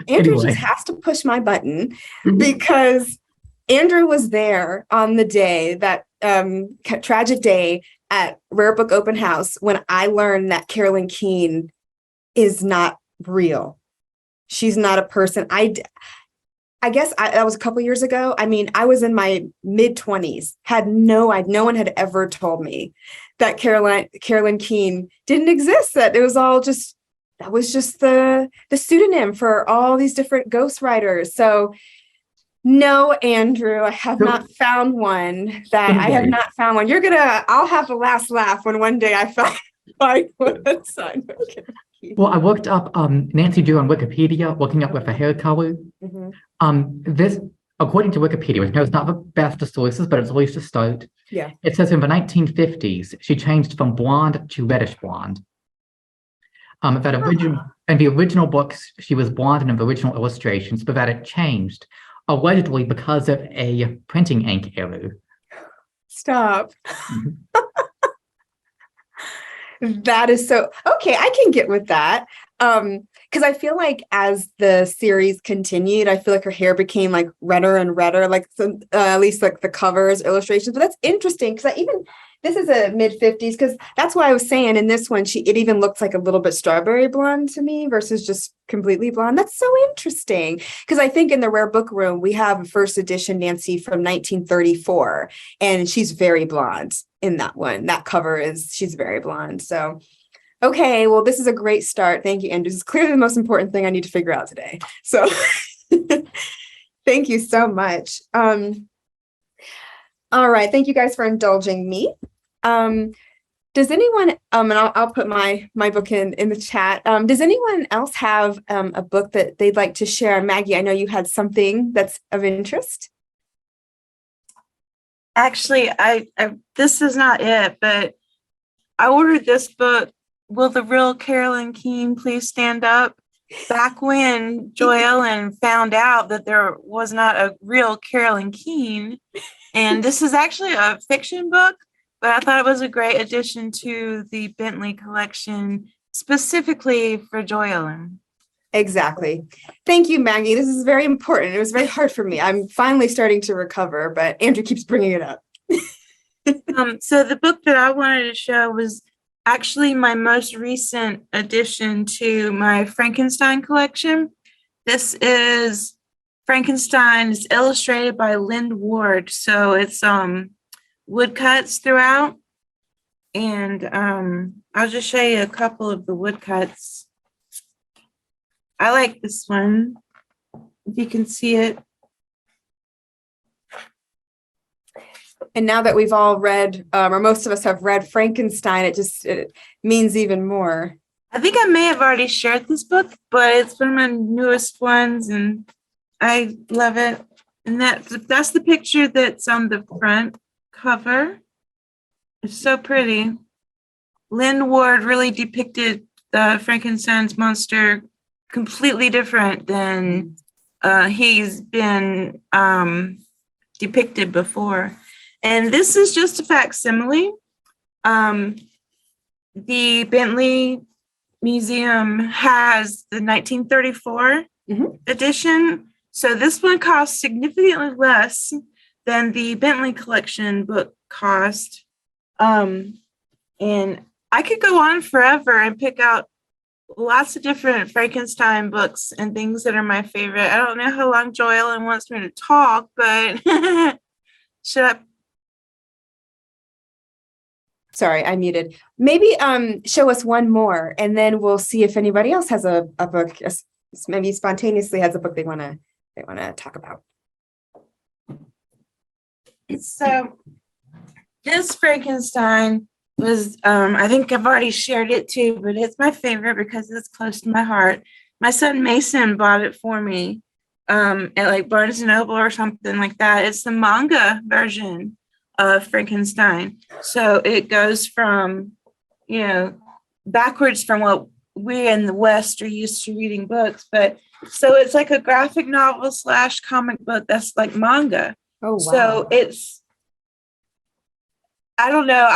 Andrew Anyway. just has to push my button because Andrew was there on the day, that tragic day at Rare Book Open House, when I learned that Carolyn Keene is not real. She's not a person. I guess that was a couple years ago. I mean, I was in my mid-20s, no one had ever told me that Carolyn Keene didn't exist, that it was all just, that was just the pseudonym for all these different ghostwriters. So no, Andrew, I have not found one. I have not found one. I'll have the last laugh when one day I find one that's signed. Okay. Well, I looked up Nancy Drew on Wikipedia, looking up with a hair color. This, according to Wikipedia, which knows not the best of sources, but it's at least a start. Yeah. It says in the 1950s, she changed from blonde to reddish blonde. In the original books, she was blonde in the original illustrations, but that it changed, allegedly because of a printing ink error. Stop. That is so okay. I can get with that. Because I feel like as the series continued, I feel like her hair became like redder and redder, like at least like the covers, illustrations. But that's interesting because this is a mid-50s, because that's why I was saying in this one, it even looks like a little bit strawberry blonde to me versus just completely blonde. That's so interesting because I think in the Rare Book Room, we have a first edition Nancy from 1934, and she's very blonde in that one. That cover she's very blonde. So, okay, well, this is a great start. Thank you, Andrew. This is clearly the most important thing I need to figure out today. So thank you so much. All right. Thank you guys for indulging me. Does anyone, and I'll put my book in the chat. Does anyone else have a book that they'd like to share? Maggie, I know you had something that's of interest. Actually, this is not it, but I ordered this book, Will the Real Carolyn Keene Please Stand Up? Back when Joy Ellen found out that there was not a real Carolyn Keene. And this is actually a fiction book, but I thought it was a great addition to the Bentley collection, specifically for Joy Ellen. Exactly. Thank you, Maggie. This is very important. It was very hard for me. I'm finally starting to recover, but Andrew keeps bringing it up. So the book that I wanted to show was actually my most recent addition to my Frankenstein collection. This is Frankenstein. It's illustrated by Lynn Ward. So it's woodcuts throughout. And I'll just show you a couple of the woodcuts. I like this one, if you can see it. And now that we've all read, or most of us have read Frankenstein, it means even more. I think I may have already shared this book, but it's one of my newest ones and I love it. And that's the picture that's on the front cover. It's so pretty. Lynn Ward really depicted the Frankenstein's monster completely different than he's been depicted before. And this is just a facsimile. The Bentley Museum has the 1934 edition. So this one costs significantly less than the Bentley collection book cost. And I could go on forever and pick out lots of different Frankenstein books and things that are my favorite. I don't know how long Joellen wants me to talk, but should I? Sorry, I muted. Maybe show us one more, and then we'll see if anybody else has a book, maybe spontaneously has a book they want to talk about. So this Frankenstein was, I think I've already shared it too, but it's my favorite because it's close to my heart. My son Mason bought it for me at like Barnes & Noble or something like that. It's the manga version of Frankenstein. So it goes from, backwards from what we in the West are used to reading books. But so it's like a graphic novel / comic book that's like manga. Oh, wow. So it's, I don't know.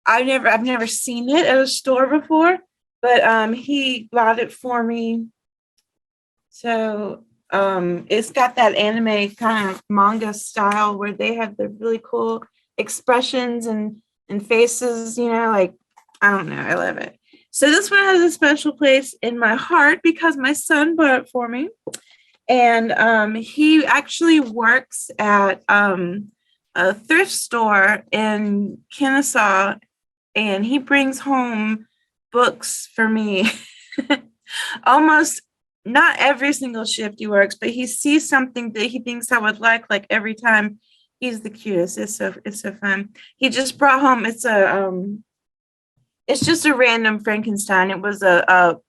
I've never seen it at a store before, but he bought it for me. So it's got that anime kind of manga style where they have the really cool expressions and faces, like, I don't know. I love it. So this one has a special place in my heart because my son bought it for me. And he actually works at a thrift store in Kennesaw, and he brings home books for me. Almost not every single shift he works, but he sees something that he thinks I would like every time. He's the cutest. It's so fun. He just brought home, it's just a random Frankenstein. It was a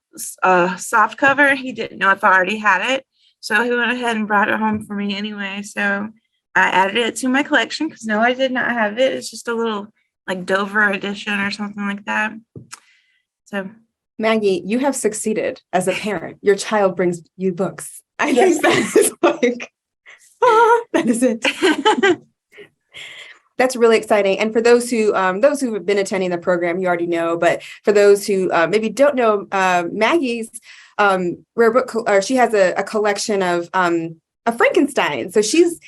soft cover. He didn't know if I already had it. So he went ahead and brought it home for me anyway. So I added it to my collection because no, I did not have it. It's just a little like Dover edition or something like that. So Maggie, you have succeeded as a parent. Your child brings you books. I Yes. think that is like, that is it. That's really exciting. And for those who have been attending the program, you already know, but for those who maybe don't know, Maggie's rare book, she has a collection of Frankenstein. So she has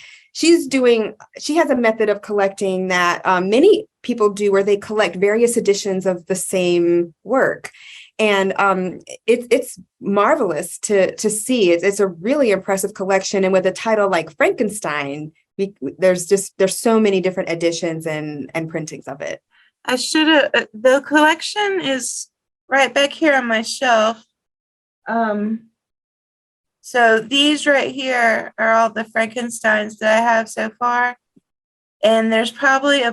a method of collecting that many people do where they collect various editions of the same work. And it's marvelous to see. It's a really impressive collection. And with a title like Frankenstein, there's so many different editions and printings of it. I should have, the collection is right back here on my shelf. So these right here are all the Frankensteins that I have so far. And there's probably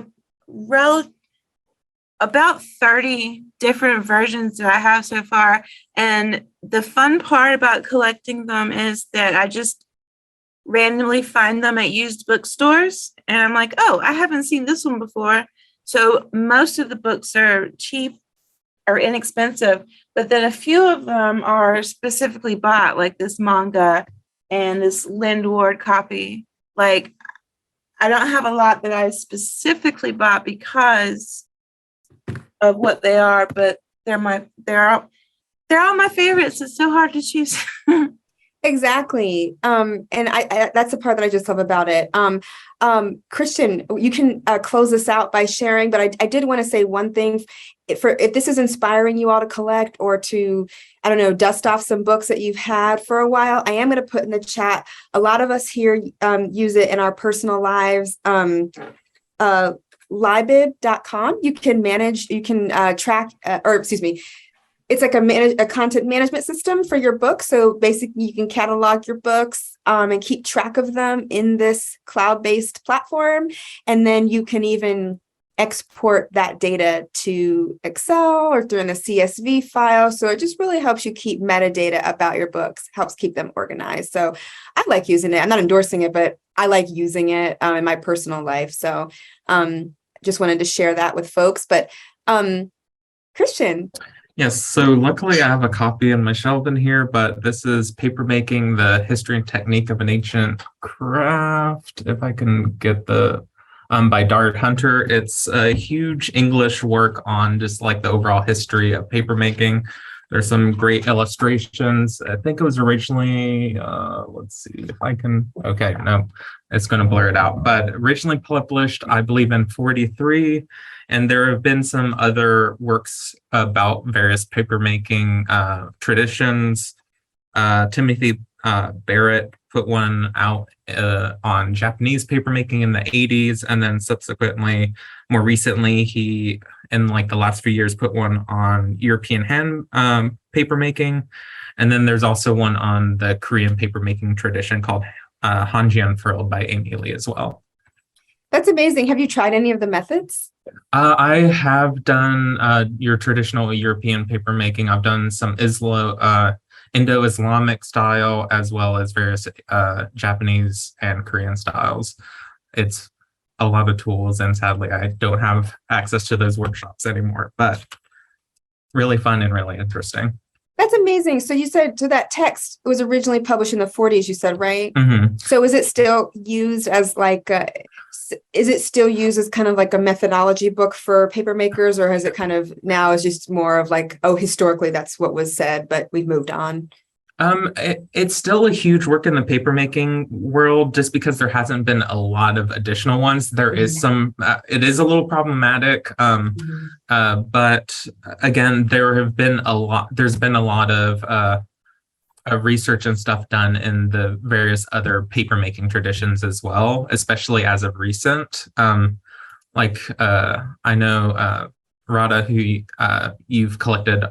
about 30 different versions that I have so far. And the fun part about collecting them is that I just randomly find them at used bookstores. And I'm like, oh, I haven't seen this one before. So most of the books are cheap or inexpensive, but then a few of them are specifically bought, like this manga and this Lynn Ward copy. Like, I don't have a lot that I specifically bought because of what they are, but they're all my favorites. It's so hard to choose. Exactly. And I that's the part that I just love about it. Christian, you can close this out by sharing, but I did want to say one thing. If this is inspiring you all to collect or to, I don't know, dust off some books that you've had for a while, I am going to put in the chat. A lot of us here use it in our personal lives. Libid.com. You can manage, you can track, or excuse me, it's like a content management system for your book. So basically you can catalog your books and keep track of them in this cloud-based platform. And then you can even export that data to Excel or through in a CSV file. So it just really helps you keep metadata about your books, helps keep them organized. So I like using it. I'm not endorsing it, but I like using it in my personal life. So just wanted to share that with folks. But Christian. Yes, so luckily I have a copy on my shelf in here, but this is Papermaking, the History and Technique of an Ancient Craft, if I can get the, by Dart Hunter. It's a huge English work on just like the overall history of papermaking. There's some great illustrations. I think it was originally, let's see if I can, okay, no, it's gonna blur it out, but originally published, I believe in 43. And there have been some other works about various papermaking traditions. Timothy Barrett put one out on Japanese papermaking in the 80s. And then subsequently, more recently, he, in like the last few years, put one on European hand papermaking. And then there's also one on the Korean papermaking tradition called Hanji Unfurled by Amy Lee as well. That's amazing. Have you tried any of the methods? I have done your traditional European papermaking. I've done some Indo-Islamic style as well as various Japanese and Korean styles. It's a lot of tools, and sadly, I don't have access to those workshops anymore, but really fun and really interesting. That's amazing. So you said, so that text was originally published in the 40s, you said, right? Mm-hmm. So is it still used as like, is it still used as kind of like a methodology book for paper makers, or has it kind of now is just more of like, oh, historically that's what was said, but we've moved on? It's still a huge work in the papermaking world, just because there hasn't been a lot of additional ones. There is some, it is a little problematic, but again, there's been a lot of research and stuff done in the various other papermaking traditions as well, especially as of recent. I know Radha, who you've collected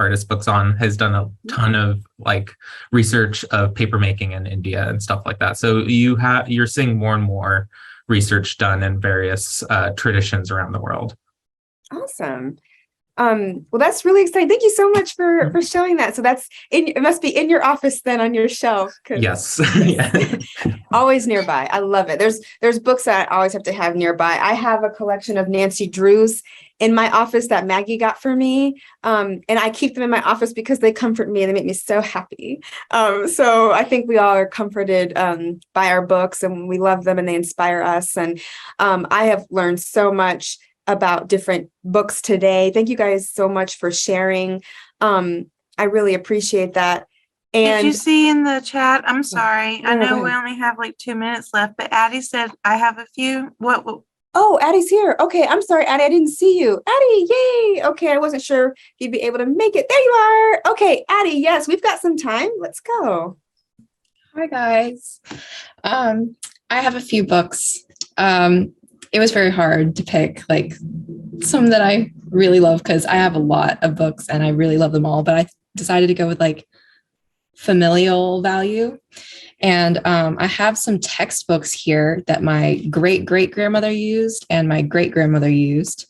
artist books on, has done a ton of like research of papermaking in India and stuff like that. So you're seeing more and more research done in various traditions around the world. Awesome. Well, that's really exciting. Thank you so much for showing that. So it must be in your office then on your shelf. Yes. Yeah. Always nearby. I love it. There's books that I always have to have nearby. I have a collection of Nancy Drew's in my office that Maggie got for me. And I keep them in my office because they comfort me and they make me so happy. So I think we all are comforted by our books, and we love them and they inspire us. And I have learned so much about different books today. Thank you guys so much for sharing. I really appreciate that. And did you see in the chat? I'm sorry. I know we only have like 2 minutes left, but Addie said I have a few. What? Oh, Addie's here. Okay, I'm sorry, Addie, I didn't see you. Addie, yay. Okay, I wasn't sure if you'd be able to make it. There you are. Okay, Addie, yes, we've got some time. Let's go. Hi, guys. I have a few books. It was very hard to pick like some that I really love, because I have a lot of books and I really love them all, but I decided to go with like familial value. And I have some textbooks here that my great-great-grandmother used and my great-grandmother used.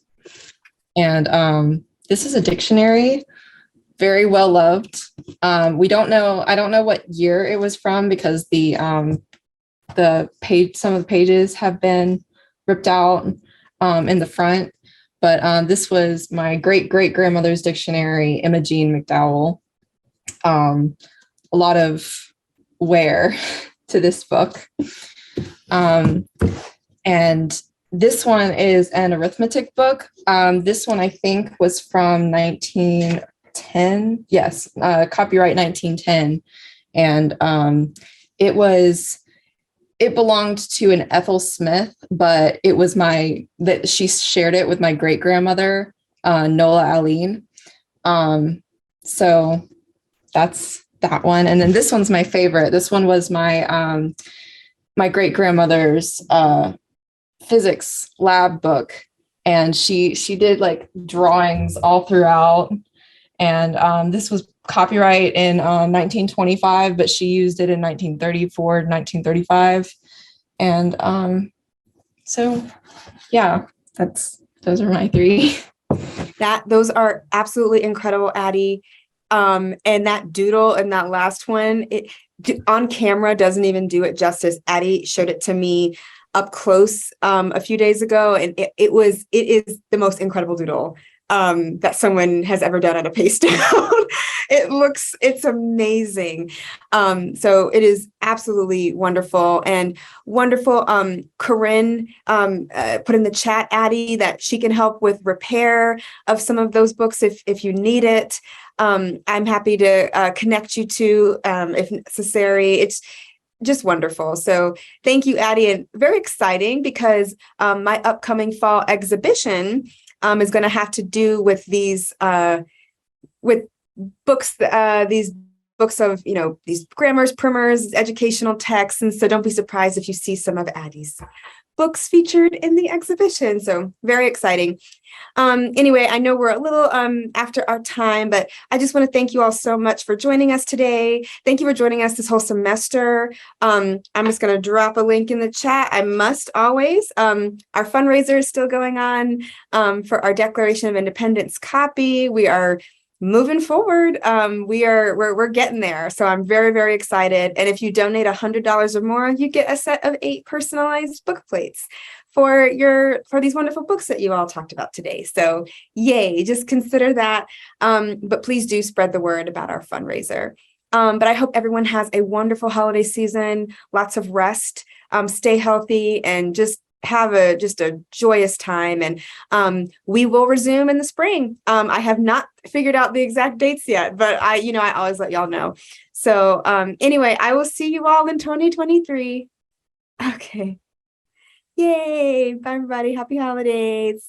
And this is a dictionary, very well loved. I don't know what year it was from, because some of the pages have been ripped out in the front. But this was my great-great-grandmother's dictionary, Imogene McDowell. A lot of wear to this book. And this one is an arithmetic book. This one I think was from 1910. Yes, copyright 1910. And it belonged to an Ethel Smith, but it was that she shared it with my great grandmother, Nola Aline. So that's that one. And then this one's my favorite. This one was my my great grandmother's physics lab book, and she did like drawings all throughout. And this was copyright in 1925, but she used it in 1934, 1935. And so yeah, those are my three. Those are absolutely incredible, Addie. And that doodle and that last one, it on camera doesn't even do it justice. Addie showed it to me up close a few days ago, and it is the most incredible doodle that someone has ever done on a paste down. It's amazing. So it is absolutely wonderful. And wonderful. Corinne put in the chat, Addie, that she can help with repair of some of those books if you need it. I'm happy to connect you to if necessary. It's just wonderful. So thank you, Addie. And very exciting because my upcoming fall exhibition is going to have to do with these with books, these books of, these grammars, primers, educational texts. And so don't be surprised if you see some of Addie's books featured in the exhibition. So very exciting. Anyway, I know we're a little after our time, but I just want to thank you all so much for joining us today. Thank you for joining us this whole semester. I'm just going to drop a link in the chat. I must always. Our fundraiser is still going on for our Declaration of Independence copy. We are moving forward. We're getting there. So I'm very, very excited. And if you donate $100 or more, you get a set of 8 personalized book plates for these wonderful books that you all talked about today. So yay, just consider that. But please do spread the word about our fundraiser. But I hope everyone has a wonderful holiday season, lots of rest, stay healthy, and just have a joyous time. And we will resume in the spring. I have not figured out the exact dates yet, but I always let y'all know. So anyway, I will see you all in 2023. Okay. Yay. Bye, everybody. Happy holidays.